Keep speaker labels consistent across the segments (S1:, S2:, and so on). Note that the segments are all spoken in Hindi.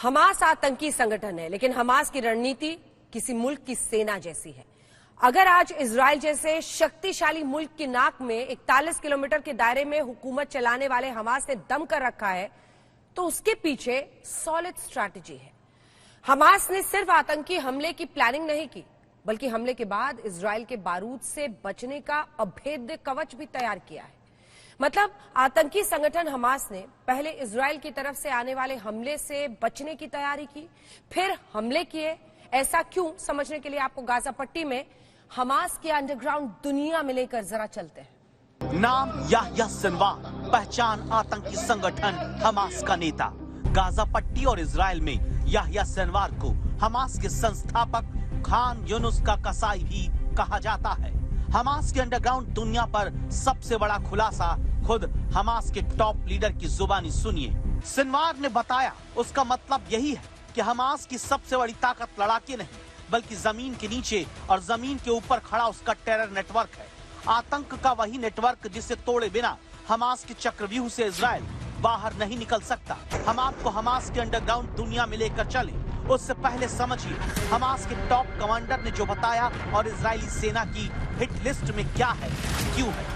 S1: हमास आतंकी संगठन है, लेकिन हमास की रणनीति किसी मुल्क की सेना जैसी है। अगर आज इजराइल जैसे शक्तिशाली मुल्क की नाक में 41 किलोमीटर के दायरे में हुकूमत चलाने वाले हमास ने दम कर रखा है, तो उसके पीछे सॉलिड स्ट्रैटेजी है। हमास ने सिर्फ आतंकी हमले की प्लानिंग नहीं की, बल्कि हमले के बाद इजराइल के बारूद से बचने का अभेद्य कवच भी तैयार किया है। मतलब आतंकी संगठन हमास ने पहले इजराइल की तरफ से आने वाले हमले से बचने की तैयारी की, फिर हमले किए। ऐसा क्यों, समझने के लिए आपको गाजा पट्टी में हमास के अंडरग्राउंड दुनिया में लेकर जरा चलते हैं।
S2: नाम याह्या सिनवार, पहचान आतंकी संगठन हमास का नेता। गाजा पट्टी और इजराइल में याह्या सिनवार को हमास के संस्थापक खान यूनुस का कसाई भी कहा जाता है। हमास के अंडरग्राउंड दुनिया पर सबसे बड़ा खुलासा खुद हमास के टॉप लीडर की जुबानी सुनिए। सिनवार ने बताया, उसका मतलब यही है कि हमास की सबसे बड़ी ताकत लड़ाके नहीं, बल्कि जमीन के नीचे और जमीन के ऊपर खड़ा उसका टेरर नेटवर्क है। आतंक का वही नेटवर्क जिसे तोड़े बिना हमास के चक्रव्यूह से इजराइल बाहर नहीं निकल सकता। हम आपको हमास के अंडरग्राउंड दुनिया में लेकर चले, उससे पहले समझिए हमास के टॉप कमांडर ने जो बताया और इजरायली सेना की हिट लिस्ट में क्या है, क्यों है।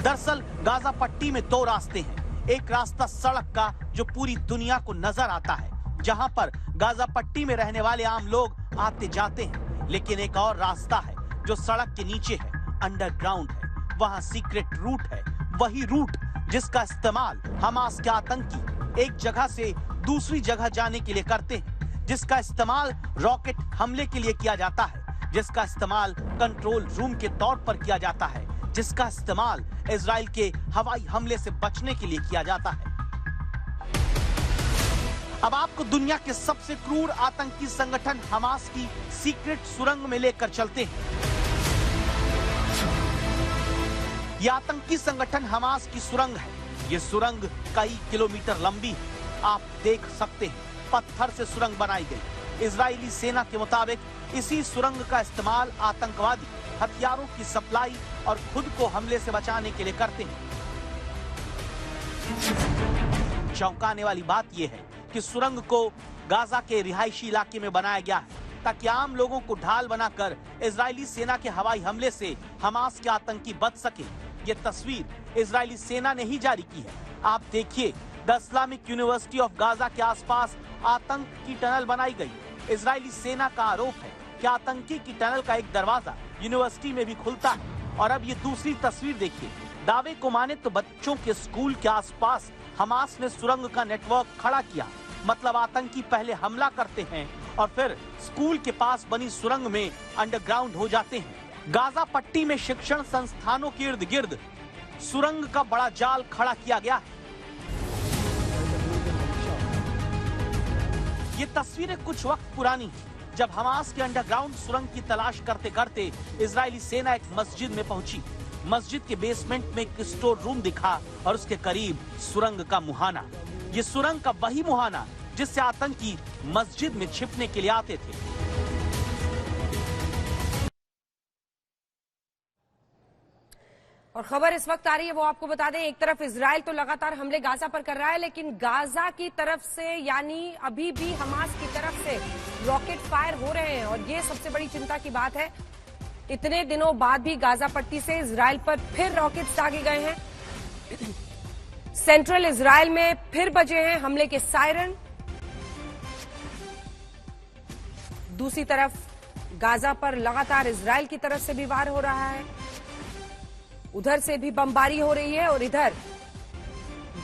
S2: दरअसल गाजा पट्टी में दो रास्ते हैं। एक रास्ता सड़क का जो पूरी दुनिया को नजर आता है, जहां पर गाजा पट्टी में रहने वाले आम लोग आते जाते हैं। लेकिन एक और रास्ता है जो सड़क के नीचे है, अंडरग्राउंड है। वहां सीक्रेट रूट है, वही रूट जिसका इस्तेमाल हमास के आतंकी एक जगह से दूसरी जगह जाने के लिए करते हैं, जिसका इस्तेमाल रॉकेट हमले के लिए किया जाता है, जिसका इस्तेमाल कंट्रोल रूम के तौर पर किया जाता है, जिसका इस्तेमाल इजराइल के हवाई हमले से बचने के लिए किया जाता है। अब आपको दुनिया के सबसे क्रूर आतंकी संगठन हमास की सीक्रेट सुरंग में लेकर चलते हैं। यह आतंकी संगठन हमास की सुरंग है। ये सुरंग कई किलोमीटर लंबी है। आप देख सकते हैं, पत्थर से सुरंग बनाई गई। इजरायली सेना के मुताबिक इसी सुरंग का इस्तेमाल आतंकवादी हथियारों की सप्लाई और खुद को हमले से बचाने के लिए करते हैं। चौंकाने वाली बात यह है कि सुरंग को गाजा के रिहायशी इलाके में बनाया गया है, ताकि आम लोगों को ढाल बनाकर इजरायली सेना के हवाई हमले से हमास के आतंकी बच सके। ये तस्वीर इजरायली सेना ने ही जारी की है। आप देखिए, the Islamic university of Gaza के आसपास आतंक की टनल बनाई गई। इजरायली सेना का आरोप है कि आतंकी की टनल का एक दरवाजा यूनिवर्सिटी में भी खुलता है। और अब ये दूसरी तस्वीर देखिए। दावे को माने तो बच्चों के स्कूल के आसपास हमास ने सुरंग का नेटवर्क खड़ा किया। मतलब आतंकी पहले हमला करते हैं और फिर स्कूल के पास बनी सुरंग में अंडरग्राउंड हो जाते हैं। गाजा पट्टी में शिक्षण संस्थानों के इर्द गिर्द सुरंग का बड़ा जाल खड़ा किया गया है। ये तस्वीरें कुछ वक्त पुरानी हैं, जब हमास के अंडरग्राउंड सुरंग की तलाश करते करते इजरायली सेना एक मस्जिद में पहुंची। मस्जिद के बेसमेंट में एक स्टोर रूम दिखा और उसके करीब सुरंग का मुहाना। ये सुरंग का वही मुहाना जिससे आतंकी मस्जिद में छिपने के लिए आते थे।
S1: और खबर इस वक्त आ रही है, वो आपको बता दें। एक तरफ इजराइल तो लगातार हमले गाजा पर कर रहा है, लेकिन गाजा की तरफ से यानी अभी भी हमास की तरफ से रॉकेट फायर हो रहे हैं। और ये सबसे बड़ी चिंता की बात है, इतने दिनों बाद भी गाजा पट्टी से इजराइल पर फिर रॉकेट्स दागे गए हैं। सेंट्रल इजराइल में फिर बजे हैं हमले के सायरन। दूसरी तरफ गाजा पर लगातार इजराइल की तरफ से भी वार हो रहा है, उधर से भी बमबारी हो रही है और इधर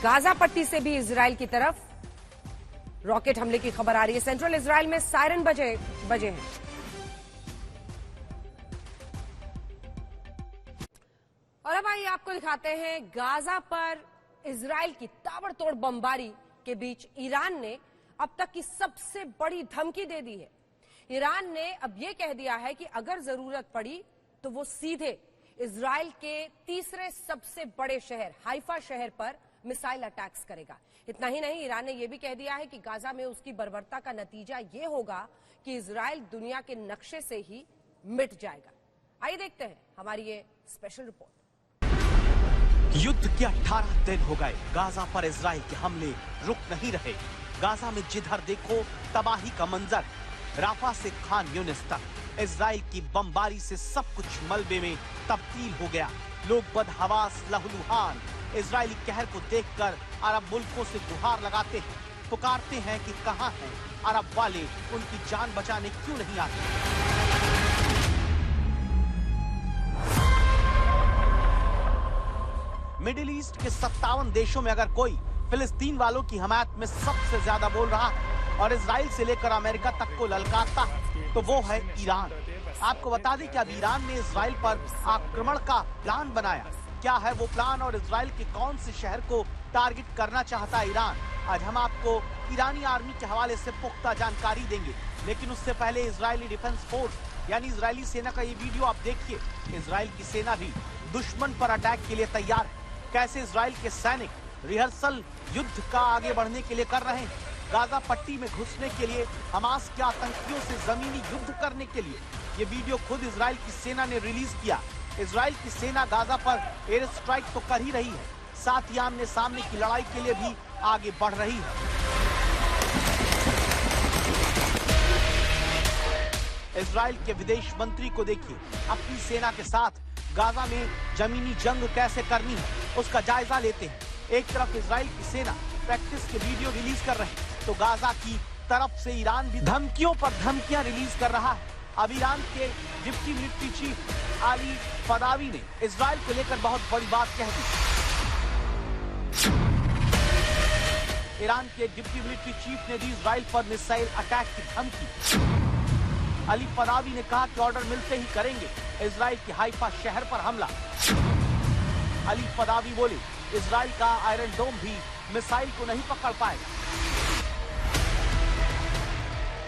S1: गाजा पट्टी से भी इजराइल की तरफ रॉकेट हमले की खबर आ रही है। सेंट्रल इजराइल में सायरन बजे हैं। और अब आइए आपको दिखाते हैं गाजा पर इजराइल की ताबड़तोड़ बमबारी के बीच ईरान ने अब तक की सबसे बड़ी धमकी दे दी है। ईरान ने अब यह कह दिया है कि अगर जरूरत पड़ी तो वो सीधे इजराइल के तीसरे सबसे बड़े शहर हाइफा शहर पर मिसाइल अटैक्स करेगा। इतना ही नहीं, ईरान ने यह भी कह दिया है कि गाजा में उसकी बर्बरता का नतीजा यह होगा कि इजराइल दुनिया के नक्शे से ही मिट जाएगा। आइए देखते हैं हमारी ये स्पेशल रिपोर्ट।
S2: युद्ध के 18 दिन हो गए, गाजा पर इजराइल के हमले रुक नहीं रहे। गाजा में जिधर देखो तबाही का मंजर। राफा से खान यूनिस तक इजराइल की बमबारी से सब कुछ मलबे में तब्दील हो गया। लोग बदहवास लहूलुहान इजरायली कहर को देखकर अरब मुल्कों से गुहार लगाते हैं, पुकारते हैं कि कहां हैं अरब वाले, उनकी जान बचाने क्यों नहीं आते। मिडिल ईस्ट के 57 देशों में अगर कोई फिलिस्तीन वालों की हमायत में सबसे ज्यादा बोल रहा है और इजराइल से लेकर अमेरिका तक को ललकारता है तो वो है ईरान। आपको बता दें कि अब ईरान ने इजराइल पर आक्रमण का प्लान बनाया। क्या है वो प्लान और इजराइल के कौन से शहर को टारगेट करना चाहता है ईरान, आज हम आपको ईरानी आर्मी के हवाले से पुख्ता जानकारी देंगे। लेकिन उससे पहले इजरायली डिफेंस फोर्स यानी इजरायली सेना का ये वीडियो आप देखिए। इजराइल की सेना भी दुश्मन पर अटैक के लिए तैयार है। कैसे इजराइल के सैनिक रिहर्सल युद्ध का आगे बढ़ने के लिए कर रहे हैं, गाजा पट्टी में घुसने के लिए, हमास के आतंकियों से जमीनी युद्ध करने के लिए। ये वीडियो खुद इजराइल की सेना ने रिलीज किया। इजराइल की सेना गाजा पर एयर स्ट्राइक तो कर ही रही है, साथ ही आमने सामने की लड़ाई के लिए भी आगे बढ़ रही है। इजराइल के विदेश मंत्री को देखिए, अपनी सेना के साथ गाजा में जमीनी जंग कैसे करनी है उसका जायजा लेते हैं। एक तरफ इजराइल की सेना प्रैक्टिस के वीडियो रिलीज कर रहे हैं तो गाजा की तरफ से ईरान भी धमकियों पर धमकियां रिलीज कर रहा है। अब ईरान के डिप्टी मिलिट्री चीफ अली फदावी ने इजराइल को लेकर बहुत बड़ी बात कह दी। ईरान के डिप्टी मिलिट्री चीफ ने दी इजराइल पर मिसाइल अटैक की धमकी। अली फदावी ने कहा कि ऑर्डर मिलते ही करेंगे इजराइल के हाइफा शहर पर हमला। अली फदावी बोले, इजराइल का आयरन डोम भी मिसाइल को नहीं पकड़ पाएगा।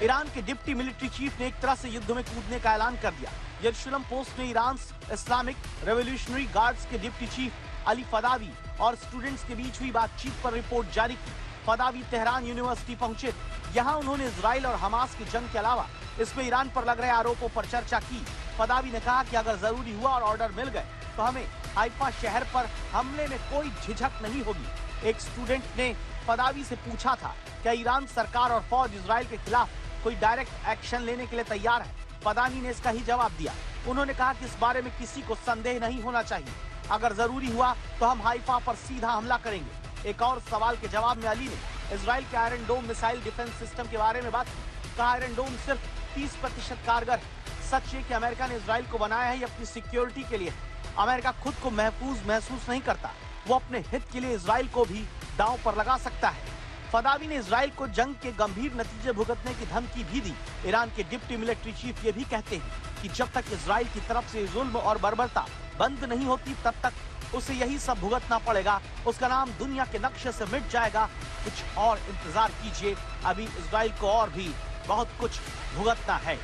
S2: ईरान के डिप्टी मिलिट्री चीफ ने एक तरह से युद्ध में कूदने का ऐलान कर दिया। यरूशलेम पोस्ट ने ईरान इस्लामिक रेवोल्यूशनरी गार्ड्स के डिप्टी चीफ अली फदावी और स्टूडेंट्स के बीच हुई बातचीत पर रिपोर्ट जारी की। फदावी तेहरान यूनिवर्सिटी पहुंचे। यहाँ उन्होंने इजराइल और हमास की जंग के अलावा इसमें ईरान पर लग रहे आरोपों पर चर्चा की। फदावी ने कहा कि अगर जरूरी हुआ और ऑर्डर मिल गए तो हमें हाइफा शहर पर हमले में कोई झिझक नहीं होगी। एक स्टूडेंट ने फदावी से पूछा था, क्या ईरान सरकार और फौज इजराइल के खिलाफ कोई डायरेक्ट एक्शन लेने के लिए तैयार है? फदावी ने इसका ही जवाब दिया। उन्होंने कहा कि इस बारे में किसी को संदेह नहीं होना चाहिए। अगर जरूरी हुआ तो हम हाइफा पर सीधा हमला करेंगे। एक और सवाल के जवाब में अली ने इजराइल के iron dome missile defence system के बारे में बात की। कहा, आयरन डोम सिर्फ 30% कारगर है। सच है कि अमेरिका ने इजराइल को बनाया है ये अपनी सिक्योरिटी के लिए। अमेरिका खुद को महफूज महसूस नहीं करता, वो अपने हित के लिए इजराइल को भी दांव पर लगा सकता है। फदावी ने इजराइल को जंग के गंभीर नतीजे भुगतने की धमकी भी दी। ईरान के डिप्टी मिलिट्री चीफ ये भी कहते हैं कि जब तक इजराइल की तरफ से जुल्म और बर्बरता बंद नहीं होती तब तक उसे यही सब भुगतना पड़ेगा। उसका नाम दुनिया के नक्शे से मिट जाएगा। कुछ और इंतजार कीजिए, अभी इजराइल को और भी बहुत कुछ भुगतना है।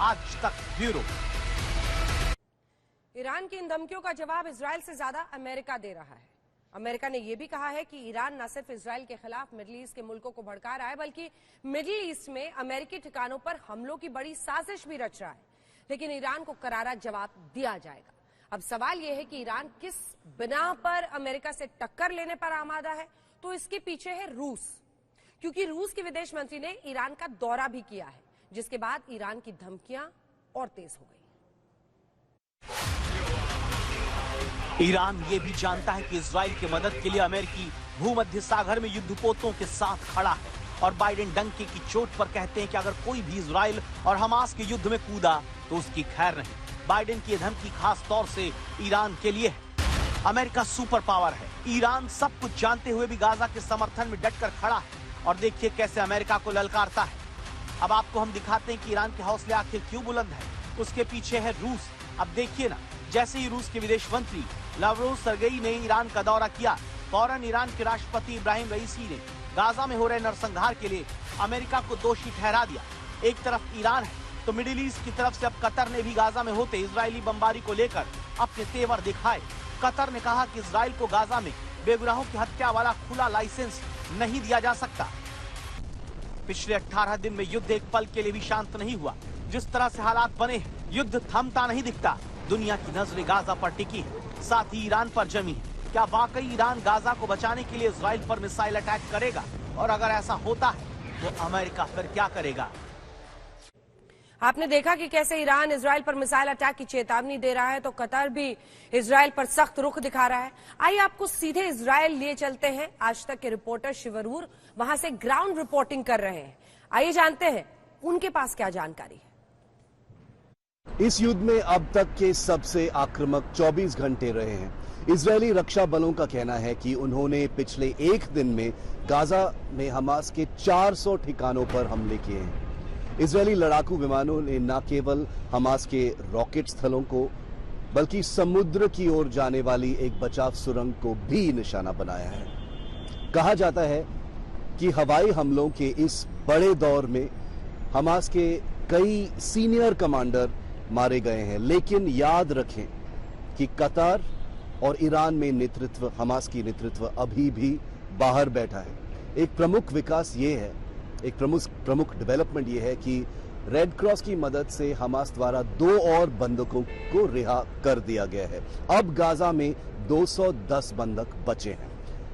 S2: आज तक ब्यूरो।
S1: ईरान की इन धमकियों का जवाब इजराइल से ज्यादा अमेरिका दे रहा है। अमेरिका ने यह भी कहा है कि ईरान न सिर्फ इजराइल के खिलाफ मिडिल ईस्ट के मुल्कों को भड़का रहा है बल्कि मिडिल ईस्ट में अमेरिकी ठिकानों पर हमलों की बड़ी साजिश भी रच रहा है। लेकिन ईरान को करारा जवाब दिया जाएगा। अब सवाल यह है कि ईरान किस बिना पर अमेरिका से टक्कर लेने पर आमादा है, तो इसके पीछे है रूस, क्योंकि रूस के विदेश मंत्री ने ईरान का दौरा भी किया है, जिसके बाद ईरान की धमकियां और तेज हो गई।
S2: ईरान ये भी जानता है कि इजराइल की मदद के लिए अमेरिकी भूमध्य सागर में युद्धपोतों के साथ खड़ा है और बाइडेन डंके की चोट पर कहते हैं कि अगर कोई भी इजराइल और हमास के युद्ध में कूदा तो उसकी खैर नहीं। बाइडेन की धमकी खास तौर से ईरान के लिए है। अमेरिका सुपर पावर है। ईरान सब कुछ जानते हुए भी गाजा के समर्थन में डटकर खड़ा है और देखिए कैसे अमेरिका को ललकारता है। अब आपको हम दिखाते हैं कि ईरान के हौसले आखिर क्यों बुलंद है। उसके पीछे है रूस। अब देखिए ना, जैसे ही रूस के विदेश मंत्री लावरोव सर्गेई ने ईरान का दौरा किया, फौरन ईरान के राष्ट्रपति इब्राहिम रईसी ने गाजा में हो रहे नरसंहार के लिए अमेरिका को दोषी ठहरा दिया। एक तरफ ईरान है तो मिडिल ईस्ट की तरफ से अब कतर ने भी गाजा में होते इजरायली बमबारी को लेकर अपने तेवर दिखाए। कतर ने कहा कि इजराइल को गाजा में बेगुनाहों की हत्या वाला खुला लाइसेंस नहीं दिया जा सकता। पिछले 18 दिन में युद्ध एक पल के लिए भी शांत नहीं हुआ। जिस तरह से हालात बने हैं, युद्ध थमता नहीं दिखता। दुनिया की नजरें गाजा पर टिकी है, साथ ही ईरान पर जमी है। क्या वाकई ईरान गाजा को बचाने के लिए इजराइल पर मिसाइल अटैक करेगा? और अगर ऐसा होता है तो अमेरिका फिर क्या करेगा?
S1: आपने देखा कि कैसे ईरान इजराइल पर मिसाइल अटैक की चेतावनी दे रहा है, तो कतर भी इजराइल पर सख्त रुख दिखा रहा है। आइए आपको सीधे इजराइल लिए चलते हैं। आज तक के रिपोर्टर शिवरूर वहां से ग्राउंड रिपोर्टिंग कर रहे हैं। आइए जानते हैं उनके पास क्या जानकारी है।
S3: इस युद्ध में अब तक के सबसे आक्रामक 24 घंटे रहे हैं। इजरायली रक्षा बलों का कहना है कि उन्होंने पिछले एक दिन में गाजा में हमास के 400 ठिकानों पर हमले किए हैं। इजरायली लड़ाकू विमानों ने न केवल हमास के रॉकेट स्थलों को बल्कि समुद्र की ओर जाने वाली एक बचाव सुरंग को भी निशाना बनाया है। कहा जाता है कि हवाई हमलों के इस बड़े दौर में हमास के कई सीनियर कमांडर मारे गए हैं, लेकिन याद रखें कि कतार और ईरान में नेतृत्व, हमास की नेतृत्व अभी भी बाहर बैठा है। एक प्रमुख विकास ये है, एक प्रमुख डेवलपमेंट ये है कि रेड क्रॉस की मदद से हमास द्वारा 2 और बंधकों को रिहा कर दिया गया है। अब गाजा में 210 बंधक बचे हैं,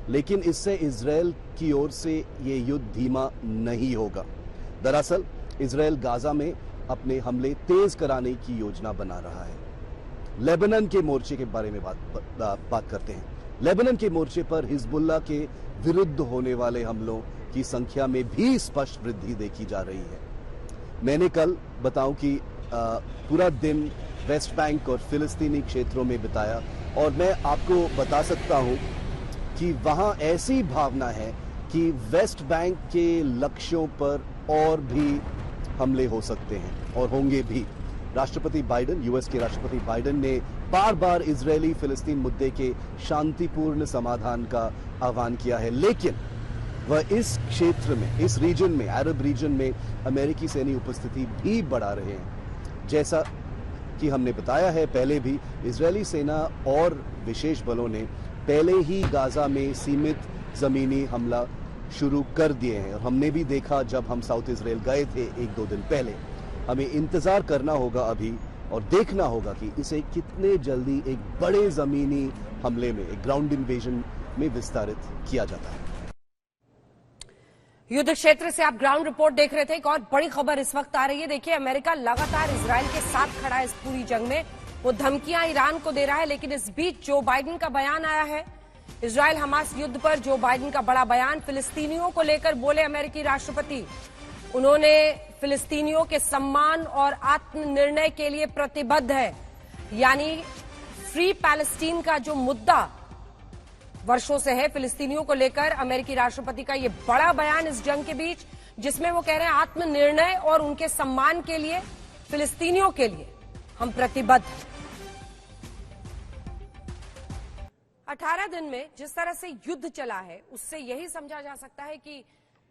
S3: लेकिन इससे इजरायल की ओर से ये युद्ध धीमा नहीं होगा। दरअसल इजरायल गाजा में अपने हमले तेज कराने की योजना बना रहा है। लेबनान के मोर्चे के बारे में बात करते हैं। लेबनान के मोर्चे पर हिजबुल्लाह के विरुद्ध होने वाले हमलों की संख्या में भी स्पष्ट वृद्धि देखी जा रही है। मैंने कल बताऊं कि पूरा दिन वेस्ट बैंक और फिलिस्तीनी क्षेत्रों में बिताया, और मैं आपको बता सकता हूं कि वहां ऐसी भावना है कि वेस्ट बैंक के लक्ष्यों पर और भी हमले हो सकते हैं और होंगे भी। राष्ट्रपति बाइडेन, यूएस के राष्ट्रपति बाइडेन ने बार बार इजरायली फिलिस्तीन मुद्दे के शांतिपूर्ण समाधान का आह्वान किया है, लेकिन वह इस क्षेत्र में, इस रीजन में, अरब रीजन में अमेरिकी सैन्य उपस्थिति भी बढ़ा रहे हैं। जैसा कि हमने बताया है पहले भी, इजरायली सेना और विशेष बलों ने पहले ही गाजा में सीमित जमीनी हमला शुरू कर दिए हैं, और हमने भी देखा जब हम साउथ इजराइल गए थे 1-2 दिन पहले। हमें इंतजार करना होगा अभी और देखना होगा कि इसे कितने जल्दी एक बड़े जमीनी हमले में, एक ग्राउंड इन्वेजन में विस्तारित किया जाता है।
S1: युद्ध क्षेत्र से आप ग्राउंड रिपोर्ट देख रहे थे। एक और बड़ी खबर इस वक्त आ रही है। देखिए, अमेरिका लगातार इजराइल के साथ खड़ा है इस पूरी जंग में। वो धमकियां ईरान को दे रहा है, लेकिन इस बीच जो बाइडेन का बयान आया है, इजराइल हमास युद्ध पर जो बाइडेन का बड़ा बयान, फिलिस्तीनियों को लेकर बोले अमेरिकी राष्ट्रपति। उन्होंने फिलिस्तीनियों के सम्मान और आत्मनिर्णय के लिए प्रतिबद्ध है, यानी फ्री पैलेस्टीन का जो मुद्दा वर्षों से है फिलिस्तीनियों को लेकर, अमेरिकी राष्ट्रपति का ये बड़ा बयान इस जंग के बीच, जिसमें वो कह रहे हैं आत्मनिर्णय और उनके सम्मान के लिए, फिलिस्तीनियों के लिए हम प्रतिबद्ध हैं। 18 दिन में जिस तरह से युद्ध चला है, उससे यही समझा जा सकता है कि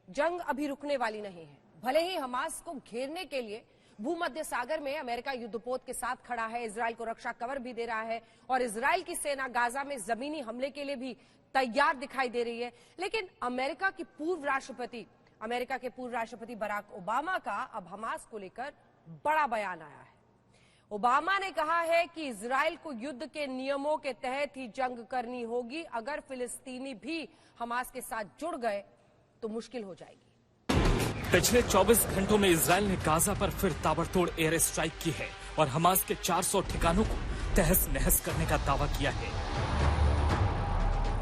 S1: जंग अभी रुकने वाली नहीं है। भले ही हमास को घेरने के लिए भूमध्य सागर में अमेरिका युद्धपोत के साथ खड़ा है, इजराइल को रक्षा कवर भी दे रहा है, और इजराइल की सेना गाजा में जमीनी हमले के लिए भी तैयार दिखाई दे रही है, लेकिन अमेरिका के पूर्व राष्ट्रपति बराक ओबामा का अब हमास को लेकर बड़ा बयान आया है। ओबामा ने कहा है कि इजराइल को युद्ध के नियमों के तहत ही जंग करनी होगी। अगर फिलिस्तीनी भी हमास के साथ जुड़ गए तो मुश्किल हो जाएगी।
S4: पिछले 24 घंटों में इजराइल ने गाजा पर फिर ताबड़तोड़ एयर स्ट्राइक की है और हमास के 400 ठिकानों को तहस नहस करने का दावा किया है,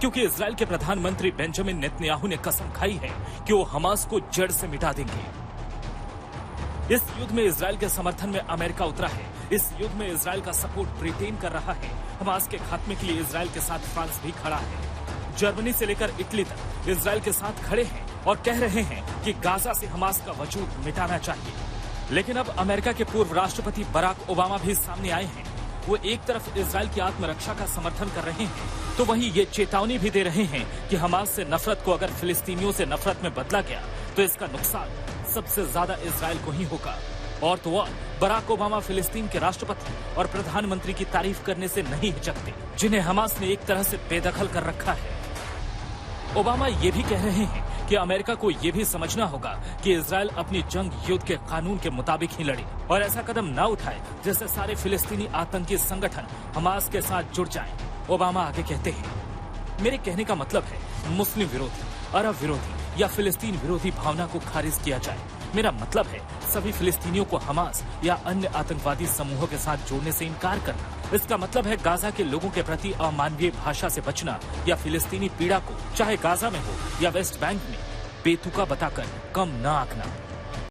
S4: क्योंकि इजराइल के प्रधानमंत्री बेंजामिन नेतन्याहू ने कसम खाई है कि वो हमास को जड़ से मिटा देंगे। इस युद्ध में इजराइल के समर्थन में अमेरिका उतरा है। इस युद्ध में इजराइल का सपोर्ट ब्रिटेन कर रहा है। हमास के खात्मे के लिए इजराइल के साथ फ्रांस भी खड़ा है। जर्मनी से लेकर इटली तक इजराइल के साथ खड़े हैं और कह रहे हैं कि गाजा से हमास का वजूद मिटाना चाहिए। लेकिन अब अमेरिका के पूर्व राष्ट्रपति बराक ओबामा भी सामने आए हैं। वो एक तरफ इजराइल की आत्मरक्षा का समर्थन कर रहे हैं, तो वहीं ये चेतावनी भी दे रहे हैं कि हमास से नफरत को अगर फिलिस्तीनियों से नफरत में बदला गया तो इसका नुकसान सबसे ज्यादा इजराइल को ही होगा। और तो और बराक ओबामा फिलिस्तीन के राष्ट्रपति और प्रधानमंत्री की तारीफ करने से नहीं हिचकते, जिन्हें हमास ने एक तरह से बेदखल कर रखा है। ओबामा ये भी कह रहे हैं कि अमेरिका को ये भी समझना होगा कि इजराइल अपनी जंग युद्ध के कानून के मुताबिक ही लड़े और ऐसा कदम न उठाए जिससे सारे फिलिस्तीनी आतंकी संगठन हमास के साथ जुड़ जाएं। ओबामा आगे कहते हैं, मेरे कहने का मतलब है मुस्लिम विरोधी, अरब विरोधी, या फिलिस्तीन विरोधी भावना को खारिज किया जाए। मेरा मतलब है सभी फिलिस्तीनियों को हमास या अन्य आतंकवादी समूहों के साथ जोड़ने से इनकार करना। इसका मतलब है गाजा के लोगों के प्रति अमानवीय भाषा से बचना या फिलिस्तीनी पीड़ा को चाहे गाजा में हो या वेस्ट बैंक में बेतुका बताकर कम न आंकना।